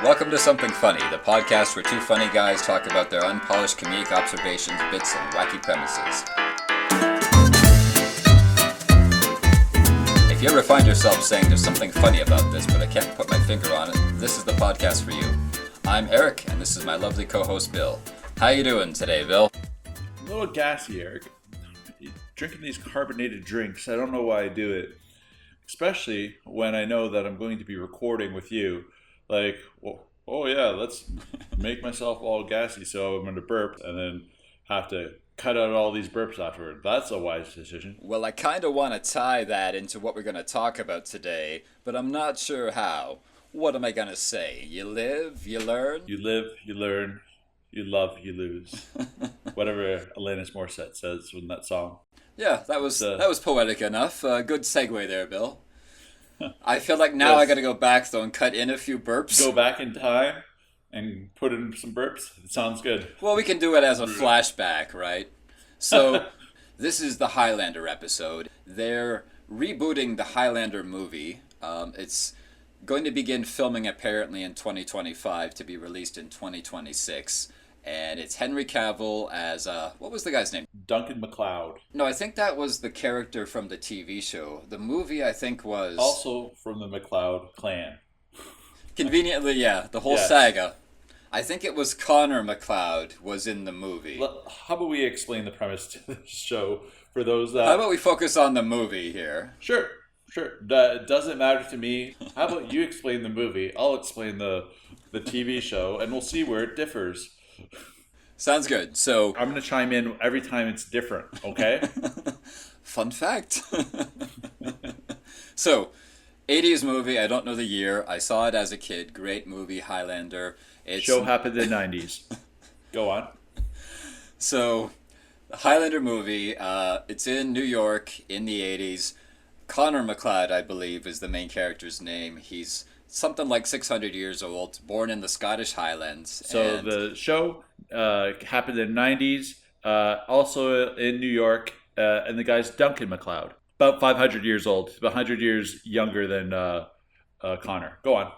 Welcome to Something Funny, the podcast where two funny guys talk about their unpolished comedic observations, bits, and wacky premises. If you ever find yourself saying there's something funny about this, but I can't put my finger on it, this is the podcast for you. I'm Eric, and this is my lovely co-host Bill. How you doing today, Bill? A little gassy, Eric. Drinking these carbonated drinks, I don't know why I do it. Especially when I know that I'm going to be recording with you. Like, oh yeah, let's make myself all gassy so I'm going to burp and then have to cut out all these burps afterward. That's a wise decision. Well, I kind of want to tie that into what we're going to talk about today, but I'm not sure how. What am I going to say? You live, you learn? You live, you learn, you love, you lose. Whatever Alanis Morissette says in that song. Yeah, that was poetic enough. Good segue there, Bill. I feel like now yes. I got to go back though and cut in a few burps. Go back in time and put in some burps. It sounds good. Well, we can do it as a flashback, right? So this is the Highlander episode. They're rebooting the Highlander movie. It's going to begin filming apparently in 2025 to be released in 2026. And it's Henry Cavill as, what was the guy's name? Duncan MacLeod. No, I think that was the character from the TV show. The movie, I think, was... Also from the MacLeod clan. Conveniently, yeah, the whole saga. I think it was Connor MacLeod was in the movie. How about we explain the premise to the show for those that... How about we focus on the movie here? Sure. It doesn't matter to me. How about you explain the movie? I'll explain the TV show, and we'll see where it differs. Sounds good. So I'm going to chime in every time it's different, okay? Fun fact. So, 80s movie, I don't know the year. I saw it as a kid. Great movie, Highlander. Show happened in the 90s. Go on. So, the Highlander movie, it's in New York in the 80s. Connor MacLeod, I believe, is the main character's name. He's something like 600 years old, born in the Scottish Highlands. So the show happened in the 90s, also in New York, and the guy's Duncan MacLeod. About 500 years old, about 100 years younger than Connor. Go on.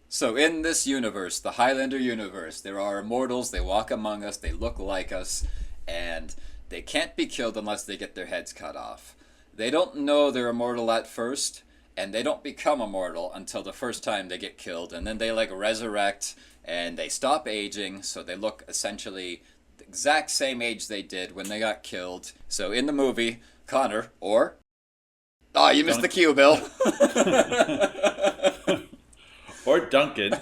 So in this universe, the Highlander universe, there are immortals, they walk among us, they look like us, and they can't be killed unless they get their heads cut off. They don't know they're immortal at first, and they don't become immortal until the first time they get killed, and then they resurrect and they stop aging, so they look essentially the exact same age they did when they got killed. So in the movie, Connor, or... Oh, you missed the cue, Bill. Or Duncan.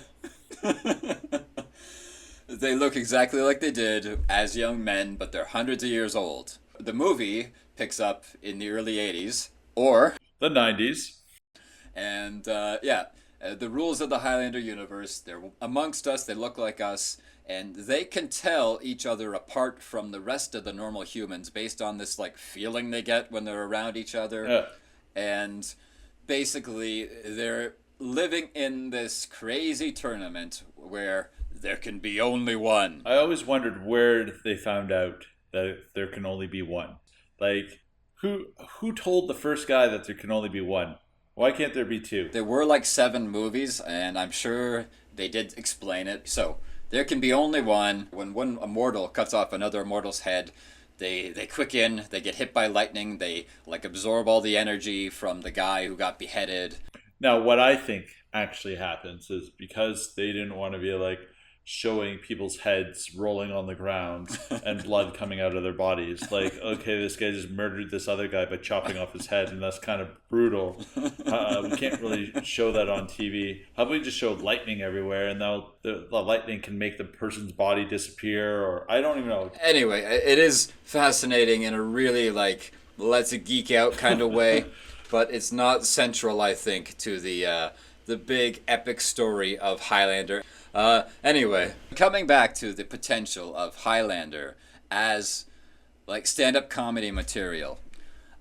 They look exactly like they did as young men, but they're hundreds of years old. The movie picks up in the early 80s, or... the 90s. And, the rules of the Highlander universe, they're amongst us, they look like us, and they can tell each other apart from the rest of the normal humans based on this, feeling they get when they're around each other. Yeah. And basically, they're living in this crazy tournament where there can be only one. I always wondered where they found out that there can only be one. Who told the first guy that there can only be one? Why can't there be two? There were 7 movies, and I'm sure they did explain it. So, there can be only one. When one immortal cuts off another immortal's head, they quicken, they get hit by lightning, they absorb all the energy from the guy who got beheaded. Now, what I think actually happens is because they didn't want to be showing people's heads rolling on the ground and blood coming out of their bodies. Okay, this guy just murdered this other guy by chopping off his head, and that's kind of brutal. We can't really show that on TV. How about we just show lightning everywhere, and now the lightning can make the person's body disappear, or I don't even know. Anyway, it is fascinating in a really, let's geek out kind of way, but it's not central, I think, to the big epic story of Highlander. Anyway, coming back to the potential of Highlander as stand-up comedy material.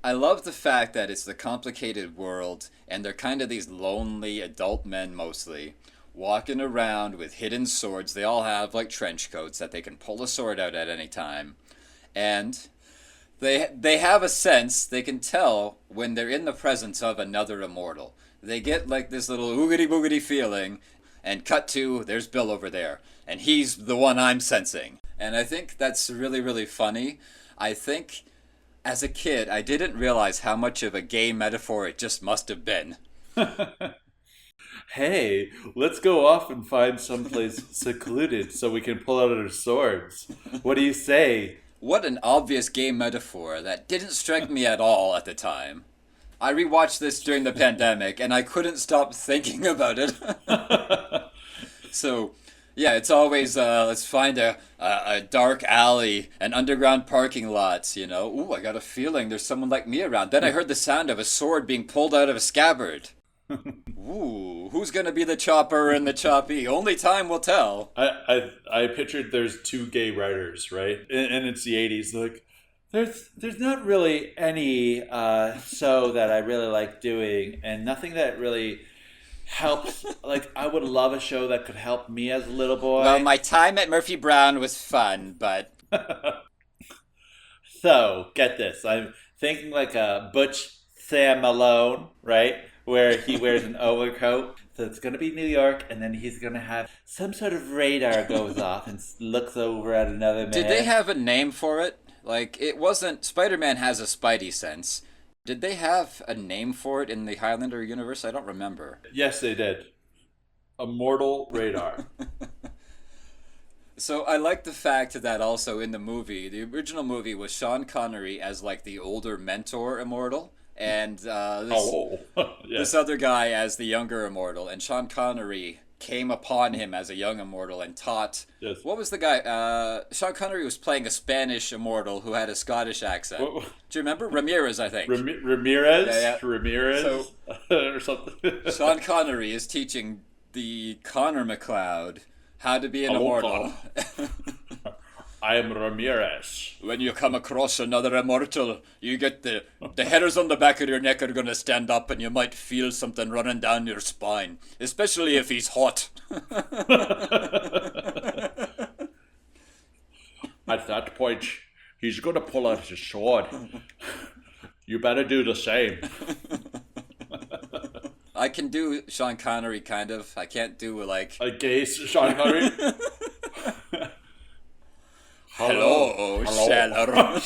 I love the fact that it's the complicated world and they're kind of these lonely adult men mostly walking around with hidden swords. They all have trench coats that they can pull a sword out at any time. And they have a sense, they can tell when they're in the presence of another immortal. They get this little oogity boogity feeling. And cut to, there's Bill over there. And he's the one I'm sensing. And I think that's really, really funny. I think as a kid, I didn't realize how much of a gay metaphor it just must have been. Hey, let's go off and find someplace secluded so we can pull out our swords. What do you say? What an obvious gay metaphor that didn't strike me at all at the time. I rewatched this during the pandemic and I couldn't stop thinking about it. So, yeah, it's always, let's find a dark alley, an underground parking lot, you know. Ooh, I got a feeling there's someone like me around. Then I heard the sound of a sword being pulled out of a scabbard. Ooh, who's gonna be the chopper and the choppy? Only time will tell. I pictured there's two gay writers, right? And it's the 80s. Like, there's not really any show that I really like doing, and nothing that really helps. Like, I would love a show that could help me as a little boy. Well, my time at Murphy Brown was fun, but... So, get this. I'm thinking like a Butch Sam Malone, right? Where he wears an overcoat. So it's going to be New York, and then he's going to have some sort of radar goes off and looks over at another man. Did they have a name for it? Like, it wasn't... Spider-Man has a spidey sense. Did they have a name for it in the Highlander universe? I don't remember. Yes, they did. Immortal radar. So I like the fact that also in the movie, the original movie was Sean Connery as like the older mentor immortal, and this other guy as the younger immortal, and Sean Connery came upon him as a young immortal and taught... Yes. What was the guy? Sean Connery was playing a Spanish immortal who had a Scottish accent. Do you remember? Ramirez, I think. Ramirez? Yeah. Ramirez? So, or something. Sean Connery is teaching the Connor MacLeod how to be an immortal. I am Ramirez. When you come across another immortal, you get the hairs on the back of your neck are going to stand up and you might feel something running down your spine. Especially if he's hot. At that point, he's going to pull out his sword. You better do the same. I can do Sean Connery, kind of. I can't do, like... A gay Sean Connery? Hello, Shadow.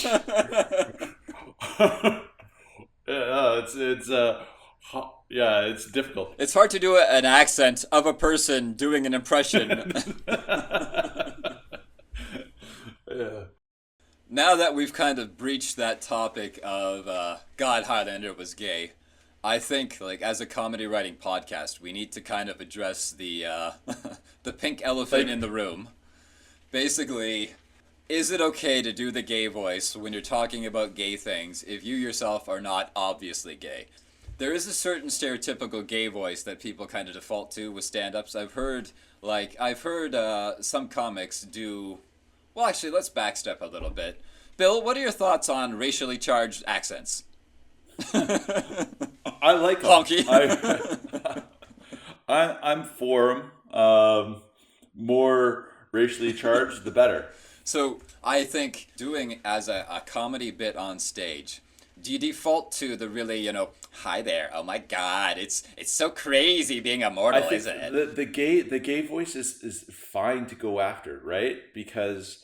It's difficult. It's hard to do an accent of a person doing an impression. Yeah. Now that we've kind of breached that topic of God, Highlander was gay, I think, like, as a comedy writing podcast, we need to kind of address the the pink elephant in the room. Basically, is it okay to do the gay voice when you're talking about gay things if you yourself are not obviously gay? There is a certain stereotypical gay voice that people kind of default to with stand-ups. I've heard some comics do... Well, actually, let's backstep a little bit. Bill, what are your thoughts on racially charged accents? I like Honky. I'm for them. More racially charged, the better. So I think doing as a comedy bit on stage, do you default to the really, hi there, oh my god, it's so crazy being immortal, isn't it? The gay voice is fine to go after, right? Because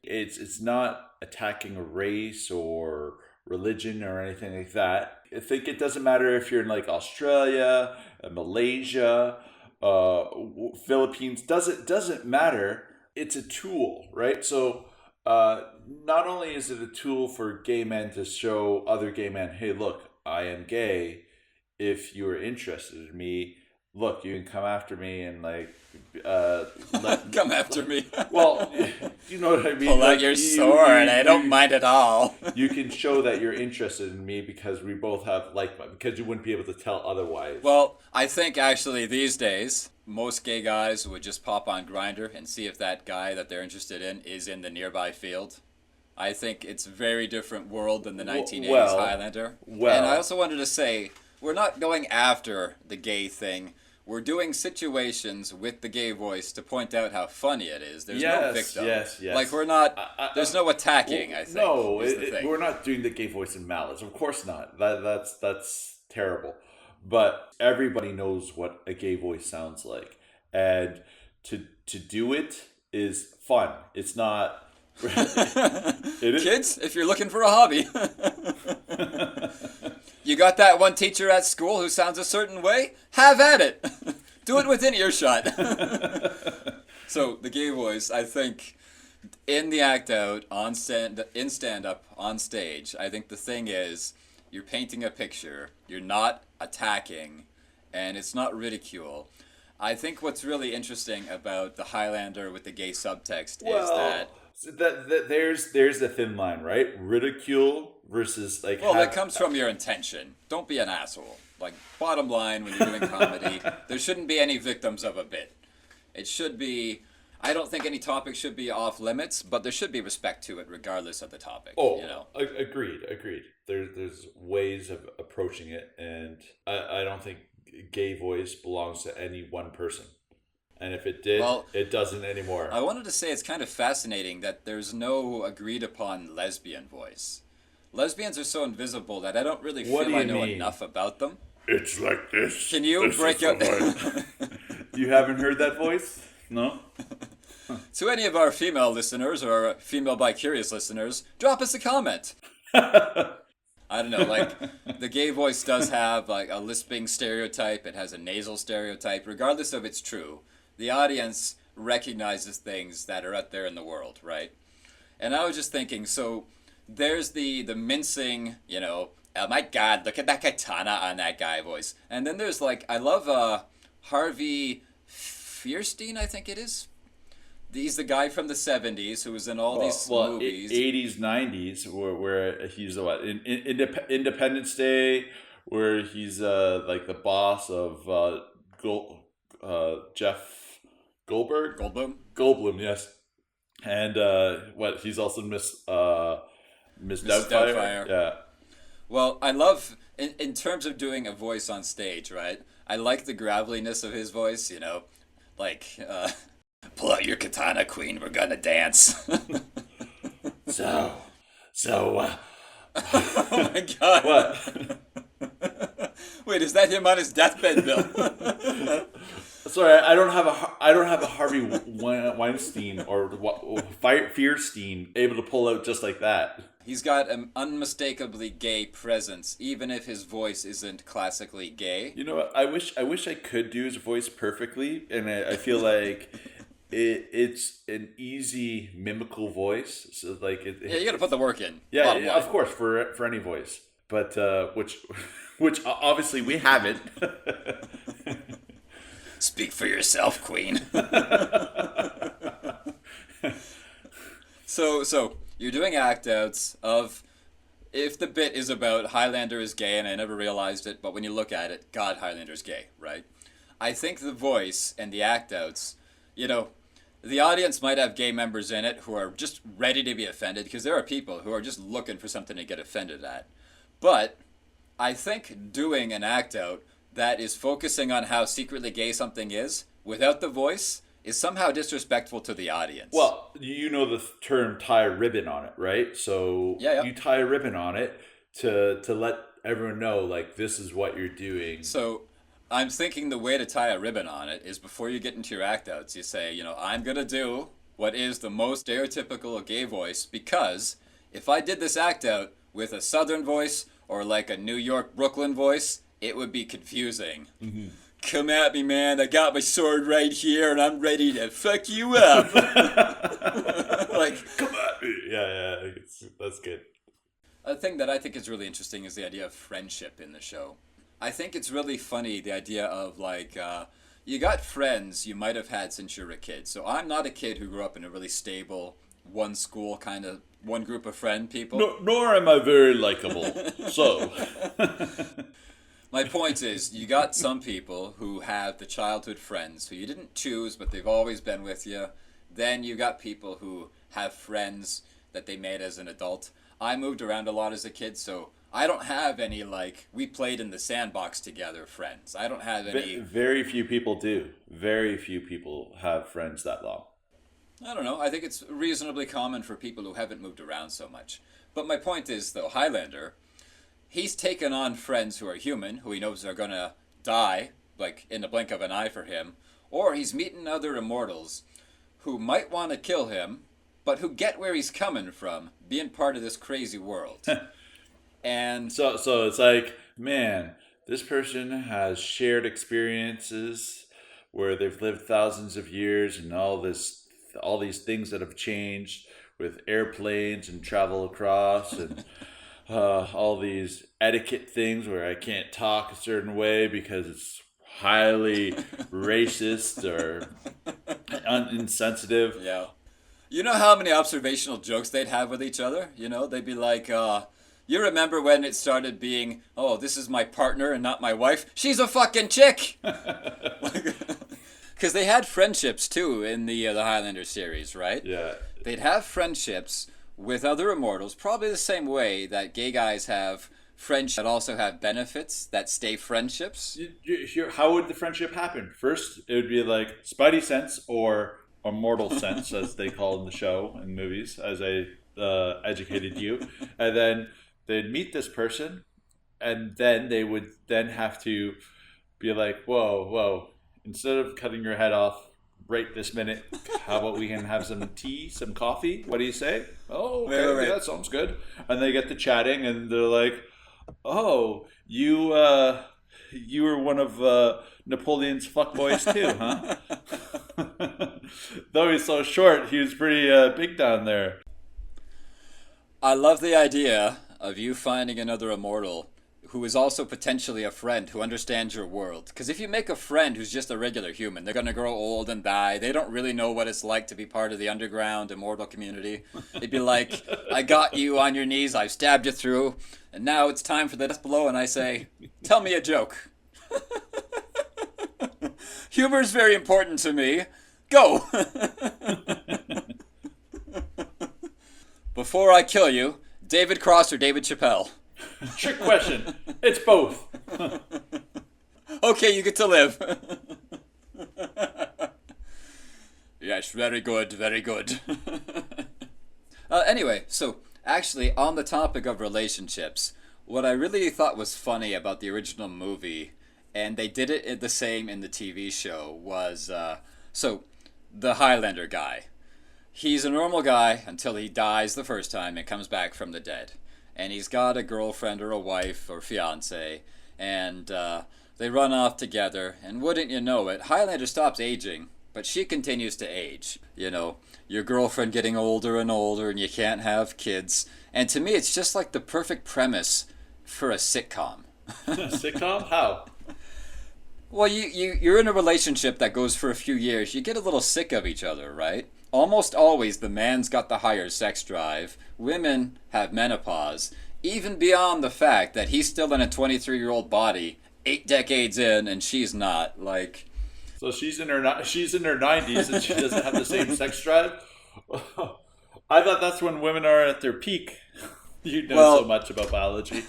it's not attacking a race or religion or anything like that. I think it doesn't matter if you're in like Australia, Malaysia, Philippines. Doesn't matter. It's a tool, right? So not only is it a tool for gay men to show other gay men, hey, look, I am gay. If you are interested in me, look, you can come after me and like come after me. Well, you know what I mean. Pull out your sword. I don't mind at all. You can show that you're interested in me because we both have because you wouldn't be able to tell otherwise. Well, I think actually these days most gay guys would just pop on Grindr and see if that guy that they're interested in is in the nearby field. I think it's a very different world than the 1980s Highlander. And I also wanted to say, we're not going after the gay thing. We're doing situations with the gay voice to point out how funny it is. There's no victim. Yes. Like, we're not... there's no attacking, I think. No, we're not doing the gay voice in malice. Of course not. That's terrible. But everybody knows what a gay voice sounds like. and to do it is fun. It's not. It is. Kids, if you're looking for a hobby, you got that one teacher at school who sounds a certain way? Have at it. Do it within earshot. So the gay voice, I think, in the act out, in stand up, on stage, I think the thing is, you're painting a picture. You're not attacking, and it's not ridicule. I think what's really interesting about the Highlander with the gay subtext is that. So there's the thin line, right? Ridicule versus like. Well, that comes from your intention. Don't be an asshole. Like, bottom line, when you're doing comedy, there shouldn't be any victims of a bit. It should be. I don't think any topic should be off limits, but there should be respect to it, regardless of the topic. Oh, you know. Agreed. There's ways of approaching it, and I don't think gay voice belongs to any one person. And if it did, well, it doesn't anymore. I wanted to say it's kind of fascinating that there's no agreed upon lesbian voice. Lesbians are so invisible that I don't really feel I know enough about them. It's like this. Can you break out? You haven't heard that voice? No? To any of our female listeners or female bi-curious listeners, drop us a comment. I don't know, like, the gay voice does have, like, a lisping stereotype. It has a nasal stereotype. Regardless of it's true, the audience recognizes things that are out there in the world, right? And I was just thinking, so there's the mincing, you know, oh my God, look at that katana on that guy voice. And then there's, like, I love Harvey Fierstein, I think it is. He's the guy from the 70s who was in all these movies. 80s, 90s, where he's in Independence Day, where he's like the boss of Jeff Goldberg? Goldblum, yes. And he's also Miss Doubtfire? Yeah. Well, I love, in terms of doing a voice on stage, right? I like the graveliness of his voice, you know, like... pull out your katana, queen. We're gonna dance. Oh my God! What? Wait, is that him on his deathbed, Bill? Sorry, I don't have a Harvey Weinstein or Fierstein able to pull out just like that. He's got an unmistakably gay presence, even if his voice isn't classically gay. You know what? I wish I could do his voice perfectly, and I feel like. It's an easy mimical voice, so like you got to put the work in. Yeah, of course, for any voice, but which obviously we haven't. Speak for yourself, Queen. So you're doing act outs of if the bit is about Highlander is gay, and I never realized it, but when you look at it, God, Highlander's gay, right? I think the voice and the act outs, you know. The audience might have gay members in it who are just ready to be offended, because there are people who are just looking for something to get offended at. But I think doing an act out that is focusing on how secretly gay something is, without the voice, is somehow disrespectful to the audience. Well, you know the term tie a ribbon on it, right? So you tie a ribbon on it to let everyone know, like, this is what you're doing. So... I'm thinking the way to tie a ribbon on it is before you get into your act outs, you say, you know, I'm going to do what is the most stereotypical gay voice, because if I did this act out with a southern voice or like a New York, Brooklyn voice, it would be confusing. Mm-hmm. Come at me, man. I got my sword right here and I'm ready to fuck you up. Like, come at me. Yeah, that's good. A thing that I think is really interesting is the idea of friendship in the show. I think it's really funny, the idea of, like, you got friends you might have had since you were a kid. So I'm not a kid who grew up in a really stable, one school kind of, one group of friend people. No, nor am I very likable, so. My point is, you got some people who have the childhood friends who you didn't choose, but they've always been with you. Then you got people who have friends that they made as an adult. I moved around a lot as a kid, so... I don't have any, like, we played in the sandbox together friends. I don't have any... Very few people do. Very few people have friends that long. I don't know. I think it's reasonably common for people who haven't moved around so much. But my point is, though, Highlander, he's taken on friends who are human, who he knows are going to die, like, in the blink of an eye for him, or he's meeting other immortals who might want to kill him, but who get where he's coming from, being part of this crazy world. And so it's like, man, this person has shared experiences where they've lived thousands of years, and all these things that have changed with airplanes and travel across, and all these etiquette things where I can't talk a certain way because it's highly racist or insensitive. yeah. You know how many observational jokes they'd have with each other? You know, they'd be like, you remember when it started being, oh, this is my partner and not my wife? She's a fucking chick! Because they had friendships, too, in the Highlander series, right? Yeah. They'd have friendships with other immortals, probably the same way that gay guys have friendships that also have benefits that stay friendships. How would the friendship happen? First, it would be like Spidey sense or immortal sense, as they call in the show and movies, as I educated you. And then they'd meet this person, and then they would then have to be like, whoa, instead of cutting your head off right this minute, how about we can have some tea, some coffee? What do you say? Oh, okay, Right. yeah, that sounds good. And they get to chatting, and they're like, oh, you were one of Napoleon's fuckboys too, huh? Though he's so short, he was pretty big down there. I love the idea of you finding another immortal who is also potentially a friend who understands your world. Because if you make a friend who's just a regular human, they're going to grow old and die. They don't really know what it's like to be part of the underground immortal community. They'd be like, I got you on your knees, I've stabbed you through, and now it's time for the death blow, and I say, tell me a joke. Humor's very important to me. Go! Before I kill you, David Cross or David Chappelle? Trick question. It's both. Okay, you get to live. Yes, very good, very good. Anyway, so actually, on the topic of relationships, what I really thought was funny about the original movie, and they did it the same in the TV show, was so the Highlander guy. He's a normal guy until he dies the first time and comes back from the dead. And he's got a girlfriend or a wife or fiance, and they run off together, and wouldn't you know it, Highlander stops aging, but she continues to age. You know, your girlfriend getting older and older, and you can't have kids. And to me, it's just like the perfect premise for a sitcom. Sitcom? How? Well, you're in a relationship that goes for a few years. You get a little sick of each other, right? Almost always the man's got the higher sex drive. Women have menopause. Even beyond the fact that he's still in a 23-year-old body 8 decades in and she's not. Like, so she's in her 90s and she doesn't have the same sex drive? I thought that's when women are at their peak. You know so much about biology.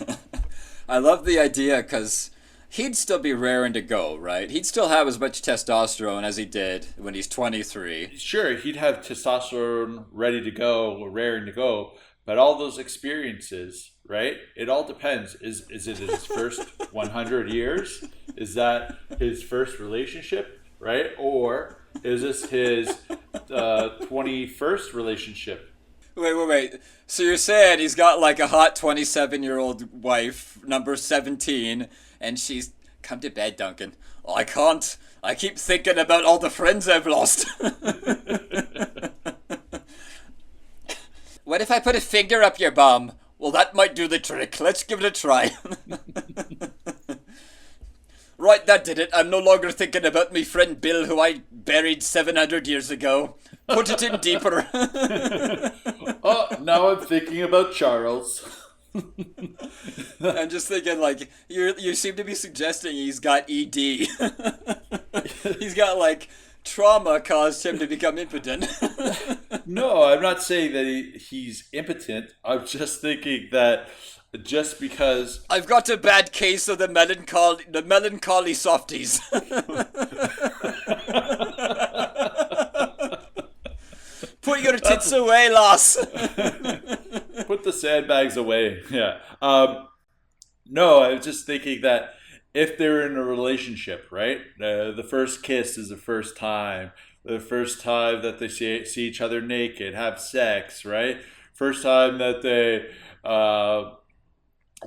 I love the idea because he'd still be raring to go, right? He'd still have as much testosterone as he did when he's 23. Sure, he'd have testosterone ready to go, or raring to go, but all those experiences, right? It all depends. Is it his first 100 years? Is that his first relationship, right? Or is this his 21st relationship? Wait. So you're saying he's got like a hot 27-year-old wife, number 17, and she's, come to bed, Duncan. Oh, I can't. I keep thinking about all the friends I've lost. What if I put a finger up your bum? Well, that might do the trick. Let's give it a try. Right, that did it. I'm no longer thinking about me friend Bill, who I buried 700 years ago. Put it in deeper. Oh, now I'm thinking about Charles. I'm just thinking, like, you seem to be suggesting he's got ED. He's got, like, trauma caused him to become impotent. No, I'm not saying that he's impotent. I'm just thinking that just because I've got a bad case of the melancholy softies. Put your tits away, lass. Put the sandbags away. Yeah. No, I was just thinking that if they're in a relationship, right? The first kiss is the first time. The first time that they see each other naked, have sex, right? First time that they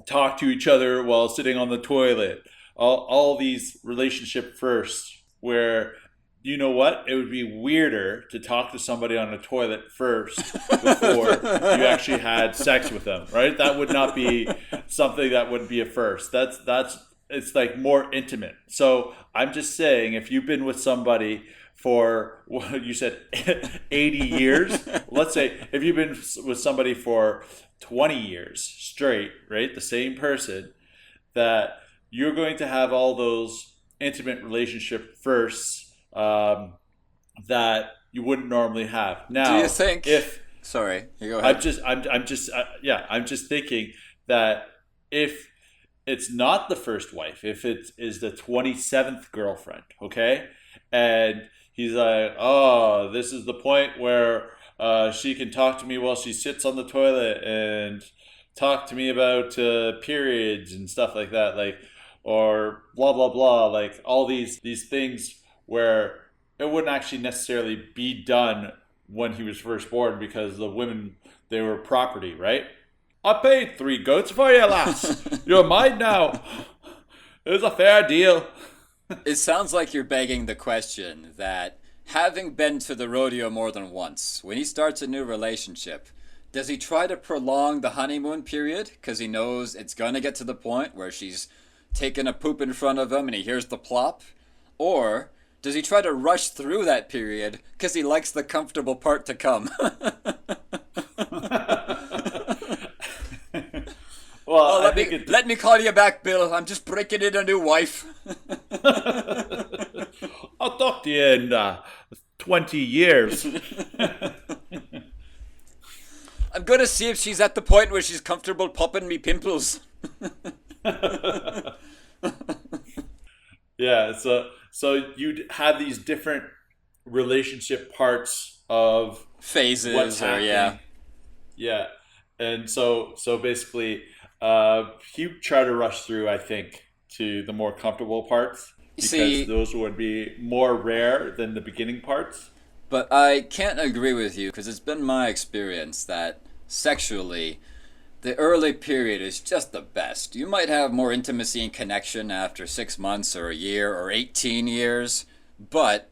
talk to each other while sitting on the toilet. All these relationship firsts where, you know what? It would be weirder to talk to somebody on a toilet first before you actually had sex with them, right? That would not be something that would be a first. That's it's like more intimate. So I'm just saying, if you've been with somebody for what you said 80 years, let's say if you've been with somebody for 20 years straight, right? The same person, that you're going to have all those intimate relationship firsts that you wouldn't normally have. Now, do you think? Sorry, you go ahead. I'm just thinking that if it's not the first wife, if it is the 27th girlfriend, okay, and he's like, oh, this is the point where she can talk to me while she sits on the toilet and talk to me about periods and stuff like that, like, or blah blah blah, like all these things where it wouldn't actually necessarily be done when he was first born, because the women, they were property, right? I paid 3 goats for you, lass. You're mine now. It was a fair deal. It sounds like you're begging the question that, having been to the rodeo more than once, when he starts a new relationship, does he try to prolong the honeymoon period because he knows it's going to get to the point where she's taking a poop in front of him and he hears the plop? Or does he try to rush through that period because he likes the comfortable part to come? Well, let me call you back, Bill. I'm just breaking in a new wife. I'll talk to you in 20 years. I'm going to see if she's at the point where she's comfortable popping me pimples. Yeah, so you'd have these different relationship parts of phases, what's happening. Yeah, and so basically, he'd try to rush through, I think, to the more comfortable parts, because those would be more rare than the beginning parts. But I can't agree with you, because it's been my experience that sexually, the early period is just the best. You might have more intimacy and connection after 6 months or a year or 18 years, but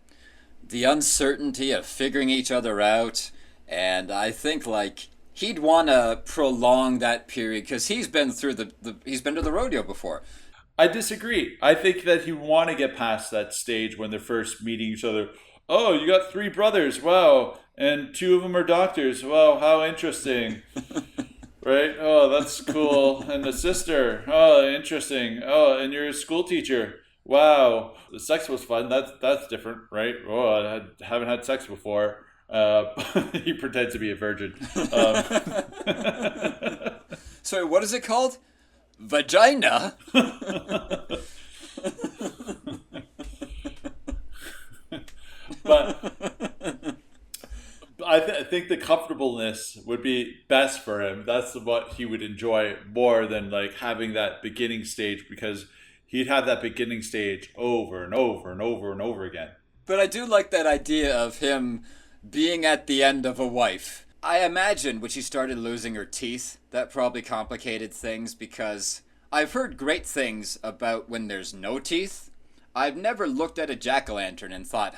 the uncertainty of figuring each other out, and I think like he'd want to prolong that period because he's been through he's been to the rodeo before. I disagree. I think that he'd want to get past that stage when they're first meeting each other. Oh, you got 3 brothers. Wow. And 2 of them are doctors. Wow, how interesting. Right? Oh, that's cool. And the sister. Oh, interesting. Oh, and you're a school teacher. Wow. The sex was fun. That's different, right? Oh, I haven't had sex before. He pretends to be a virgin. Sorry, what is it called? Vagina? But I think the comfortableness would be best for him. That's what he would enjoy more than like having that beginning stage, because he'd have that beginning stage over and over and over and over again. But I do like that idea of him being at the end of a wife. I imagine when she started losing her teeth, that probably complicated things, because I've heard great things about when there's no teeth. I've never looked at a jack-o'-lantern and thought,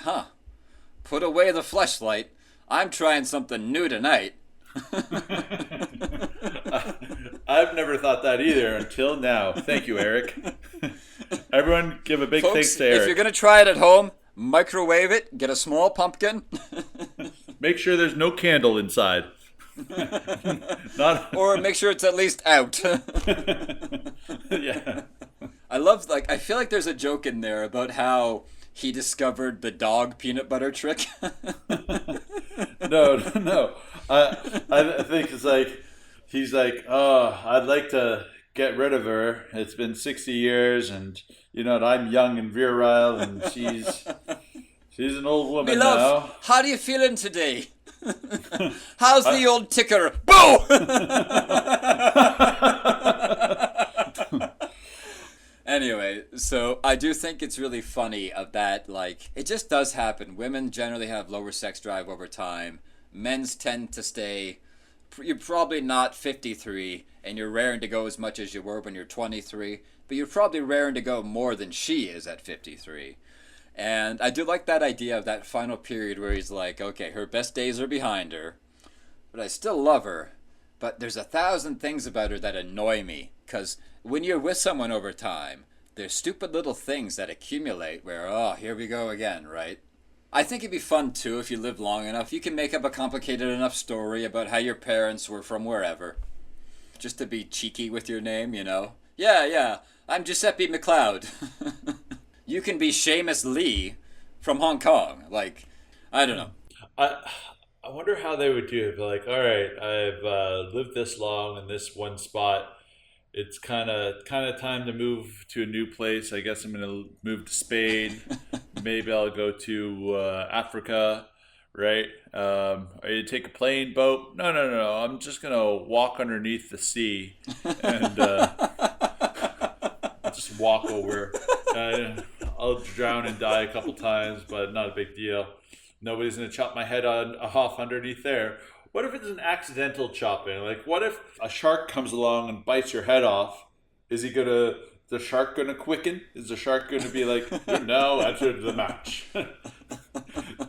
put away the fleshlight. I'm trying something new tonight. I've never thought that either until now. Thank you, Eric. Everyone give a big thanks to Eric. If you're going to try it at home, microwave it, get a small pumpkin. Make sure there's no candle inside. Or make sure it's at least out. Yeah. I feel like there's a joke in there about how he discovered the dog peanut butter trick. No. I think it's like, he's like, oh, I'd like to get rid of her. It's been 60 years and, I'm young and virile and she's an old woman Me love, now. How do you feeling today? How's the old ticker? Boo! Anyways, Anyway, so I do think it's really funny of that, like, it just does happen. Women generally have lower sex drive over time. Men's tend to stay, you're probably not 53, and you're raring to go as much as you were when you're 23, but you're probably raring to go more than she is at 53. And I do like that idea of that final period where he's like, okay, her best days are behind her, but I still love her, but there's 1,000 things about her that annoy me, because when you're with someone over time, there's stupid little things that accumulate where, oh, here we go again, right? I think it'd be fun, too, if you live long enough. You can make up a complicated enough story about how your parents were from wherever. Just to be cheeky with your name, you know? Yeah, I'm Giuseppe McLeod. You can be Seamus Lee from Hong Kong. Like, I don't know. I wonder how they would do it. Like, all right, I've lived this long in this one spot. It's kind of time to move to a new place. I guess I'm gonna move to Spain. Maybe I'll go to Africa, right? Are you take a plane, boat? No. I'm just gonna walk underneath the sea and just walk over. I'll drown and die a couple times, but not a big deal. Nobody's gonna chop my head off underneath there. What if it's an accidental chopping? Like, what if a shark comes along and bites your head off? Is the shark gonna quicken? Is the shark gonna be like, you're now entered the match?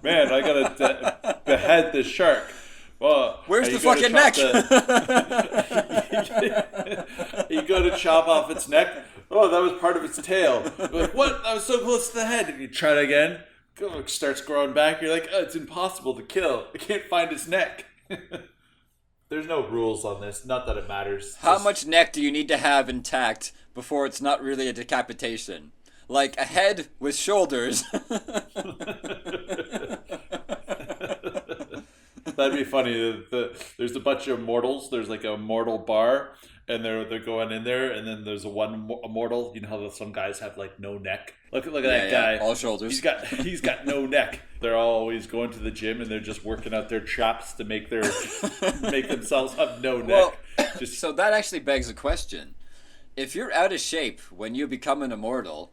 Man, I gotta behead this shark. Well, where's the fucking neck? You go to chop off its neck. Oh, that was part of its tail. You're like, what? That was so close to the head. And you try it again. It starts growing back. You're like, oh, it's impossible to kill. I can't find its neck. There's no rules on this. Not that it matters. How much neck do you need to have intact before it's not really a decapitation? Like a head with shoulders. That'd be funny. There's a bunch of immortals. There's like a mortal bar, and they're going in there, and then there's one immortal. You know how some guys have like no neck. Look at that guy. All shoulders. He's got no neck. They're always going to the gym, and they're just working out their chops to make themselves have no neck. Well, so that actually begs a question. If you're out of shape when you become an immortal,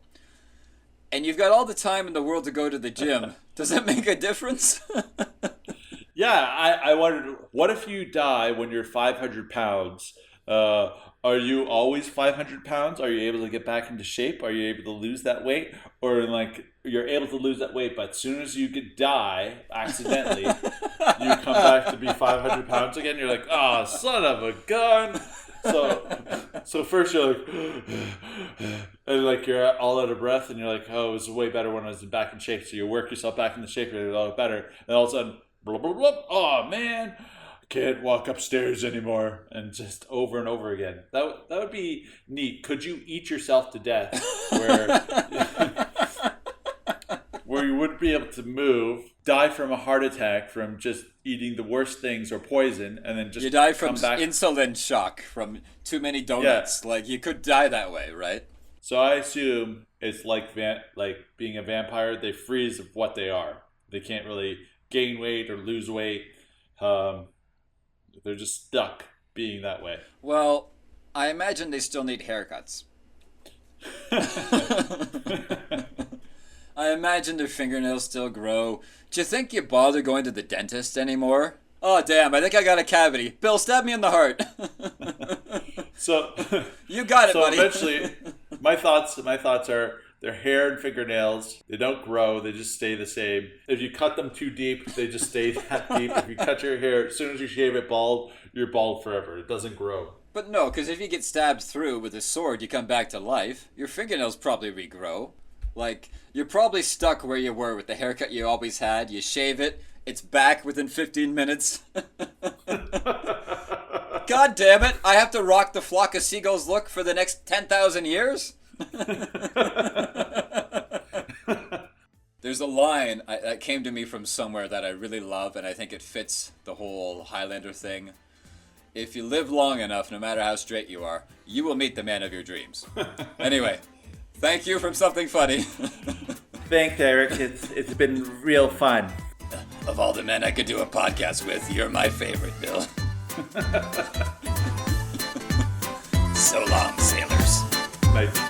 and you've got all the time in the world to go to the gym, does that make a difference? Yeah, I wondered, what if you die when you're 500 pounds? Are you always 500 pounds? Are you able to get back into shape? Are you able to lose that weight? Or like you're able to lose that weight, but as soon as you could die accidentally, you come back to be 500 pounds again? You're like, oh, son of a gun. So first you're like, and like you're all out of breath, and you're like, oh, it was way better when I was back in shape. So you work yourself back into shape, and you're a lot better. And all of a sudden, blah, blah, blah, oh man, I can't walk upstairs anymore, and just over and over again. That would be neat. Could you eat yourself to death where you wouldn't be able to move, die from a heart attack from just eating the worst things or poison, and then just you die from insulin shock from too many donuts? Yeah. Like you could die that way, right? So I assume it's like being a vampire. They freeze of what they are. They can't really gain weight or lose weight. They're just stuck being that way. Well, I imagine they still need haircuts. I imagine their fingernails still grow. Do you think you bother going to the dentist anymore? Oh, damn, I think I got a cavity. Bill, stab me in the heart. So you got it, buddy. So eventually, my thoughts are their hair and fingernails, they don't grow, they just stay the same. If you cut them too deep, they just stay that deep. If you cut your hair, as soon as you shave it bald, you're bald forever. It doesn't grow. But no, because if you get stabbed through with a sword, you come back to life. Your fingernails probably regrow. Like, you're probably stuck where you were with the haircut you always had. You shave it, it's back within 15 minutes. God damn it, I have to rock the flock of seagulls look for the next 10,000 years? There's a line that came to me from somewhere that I really love, and I think it fits the whole Highlander thing. If you live long enough, no matter how straight you are, you will meet the man of your dreams. Anyway, thank you from Something Funny. Thanks, Eric. It's been real fun. Of all the men I could do a podcast with, you're my favorite, Bill. So long, sailors. Bye.